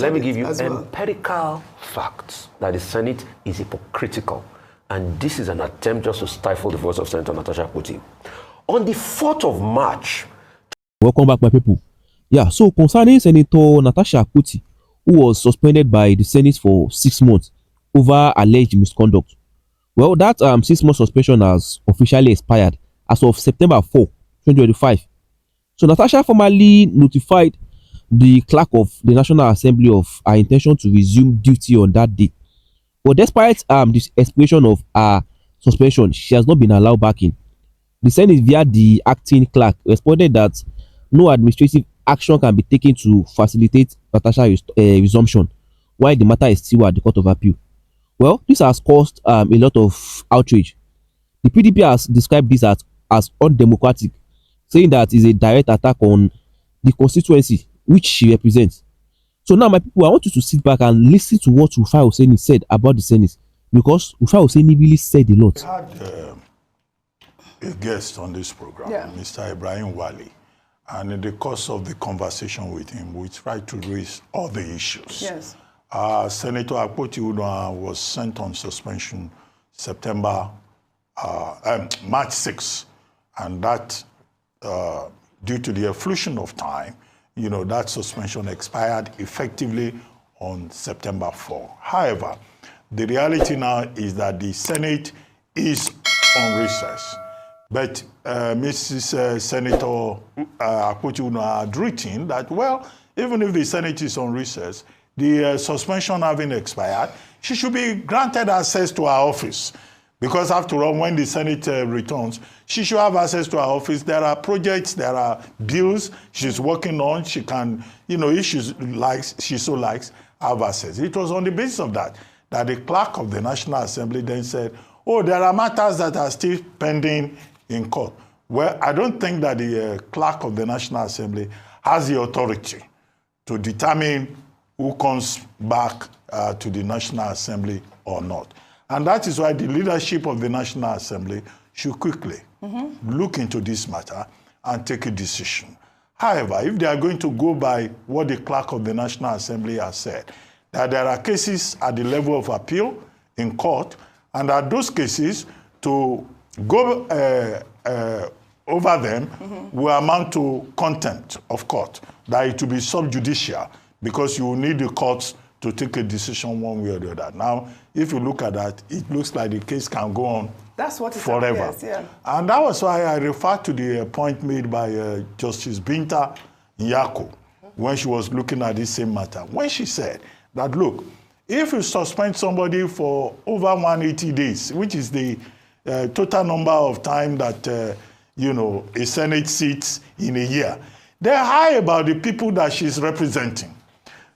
Let me give you empirical facts that the Senate is hypocritical. And this is an attempt just to stifle the voice of Senator Natasha Akpoti. On the 4th of March. Welcome back, my people. Yeah, so concerning Senator Natasha Akpoti, who was suspended by the Senate for 6 months over alleged misconduct. Well, that 6-month suspension has officially expired as of September 4, 2025. So Natasha formally notified the clerk of the National Assembly of her intention to resume duty on that day. But despite this expiration of her suspension, she has not been allowed back in. The Senate, via the acting clerk, responded that no administrative action can be taken to facilitate Natasha's resumption while the matter is still at the Court of Appeal. Well, this has caused a lot of outrage. The PDP has described this as undemocratic, saying that is a direct attack on the constituency which she represents. So now, my people, I want you to sit back and listen to what Rufai Oseni said about the Senate, because Rufai Oseni really said a lot. We had a guest on this program, Mr. Ibrahim Wali, and in the course of the conversation with him, we tried to raise all the issues. Yes. Senator Akpoti was sent on suspension March 6, and that, due to the efflution of time, that suspension expired effectively on September 4. However, the reality now is that the Senate is on recess. But Mrs. Senator Akpoti had written that, well, even if the Senate is on recess, the suspension having expired, she should be granted access to her office. Because after all, when the Senate returns, she should have access to her office. There are projects, there are bills she's working on. She can, if she so likes, have access. It was on the basis of that the clerk of the National Assembly then said, oh, there are matters that are still pending in court. Well, I don't think that the clerk of the National Assembly has the authority to determine who comes back to the National Assembly or not. And that is why the leadership of the National Assembly should quickly look into this matter and take a decision. However, if they are going to go by what the clerk of the National Assembly has said, that there are cases at the level of appeal in court, and that those cases to go over them will amount to contempt of court, that it will be subjudicial, because you will need the courts to take a decision one way or the other. Now, if you look at that, it looks like the case can go on forever. Appears, yeah. And that was why I referred to the point made by Justice Binta Nyako when she was looking at this same matter. When she said that, look, if you suspend somebody for over 180 days, which is the total number of time that, a Senate sits in a year, they're high about the people that she's representing.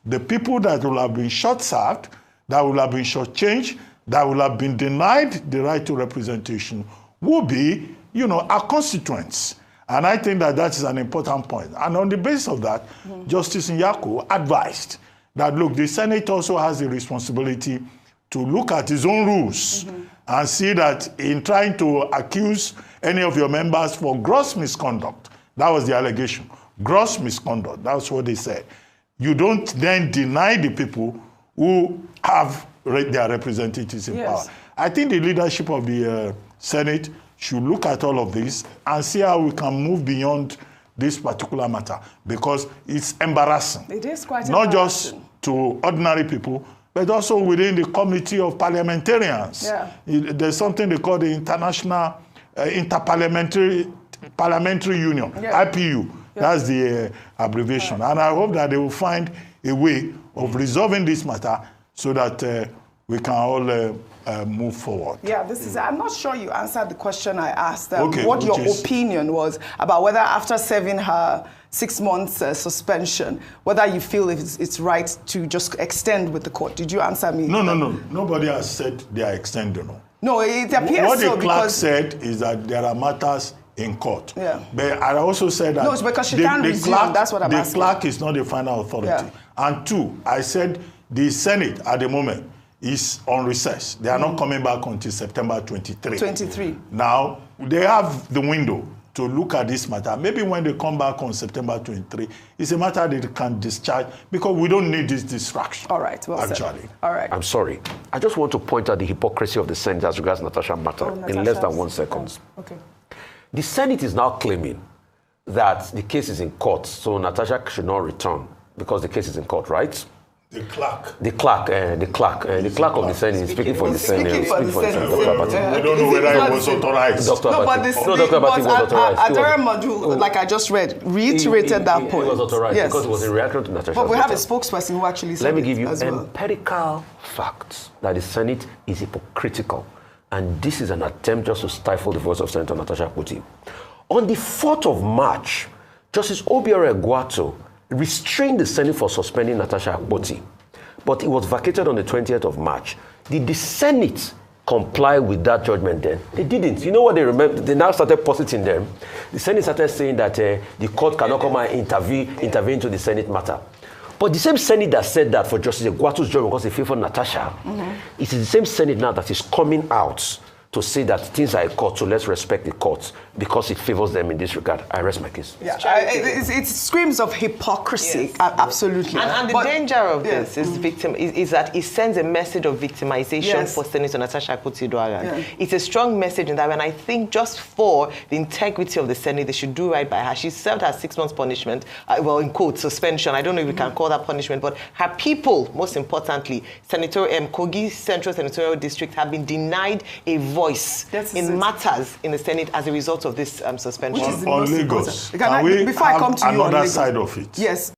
The people that will have been short-served, that will have been short-changed, that will have been denied the right to representation will be, our constituents. And I think that is an important point. And on the basis of that, Justice Nyako advised that, look, the Senate also has the responsibility to look at its own rules and see that in trying to accuse any of your members for gross misconduct, that was the allegation, gross misconduct, that's what they said. You don't then deny the people who have their representatives in power. I think the leadership of the Senate should look at all of this and see how we can move beyond this particular matter, because it's embarrassing. It is quite not embarrassing. Just to ordinary people, but also within the committee of parliamentarians. Yeah. There's something they call the International Interparliamentary Union, IPU. That's the abbreviation. And I hope that they will find a way of resolving this matter so that we can all move forward. Yeah, I'm not sure you answered the question I asked. What your opinion was about whether after serving her 6 months suspension, whether you feel it's right to just extend with the court. Did you answer me? No. Nobody has said they are extending. No, it appears what so the clerk said is that there are matters in court. Yeah. But I also said that... No, it's because she can't resume. That's what I'm asking. The clerk is not the final authority. Yeah. And two, I said the Senate at the moment is on recess. They are not coming back until September 23. Now, they have the window to look at this matter. Maybe when they come back on September 23, it's a matter that they can discharge because we don't need this distraction. All right, well actually. Said. All right. I'm sorry. I just want to point out the hypocrisy of the Senate as regards Natasha matter in less than 1 second. Oh, okay. The Senate is now claiming that the case is in court, so Natasha should not return because the case is in court, right? The clerk. The clerk of the Senate is speaking for the Senate. Speaking for the Senate. We don't know whether it was authorized. Dr. No, but Dr. Abati was authorized. Adara Madu, like I just read, reiterated that point. It was authorized yes. because it was in reaction to Natasha. But we have a spokesperson who actually said Let me give you well. empirical facts that the Senate is hypocritical. And this is an attempt just to stifle the voice of Senator Natasha Akpoti. On the 4th of March, Justice Obiora Egwato restrained the Senate for suspending Natasha Akpoti, but it was vacated on the 20th of March. Did the Senate comply with that judgment then? They didn't. You know what they remember? They now started positing them. The Senate started saying that the court cannot come and intervene to the Senate matter. But the same Senate that said that for Justice Egwato's judgment because they favored Natasha, it is the same Senate now that is coming out to say that things are a court, so let's respect the courts because it favors them in this regard. I rest my case. Yeah, it screams of hypocrisy, yes. Absolutely. And the danger of this is that it sends a message of victimization for Senator Natasha Akpoti. It's a strong message in that, and I think just for the integrity of the Senate, they should do right by her. She served her 6 months punishment, well, in quote, suspension. I don't know if we can call that punishment, but her people, most importantly, Kogi Central Senatorial District, have been denied a voice in matters in the Senate as a result of this suspension. On Lagos, can we have another side of it? Yes.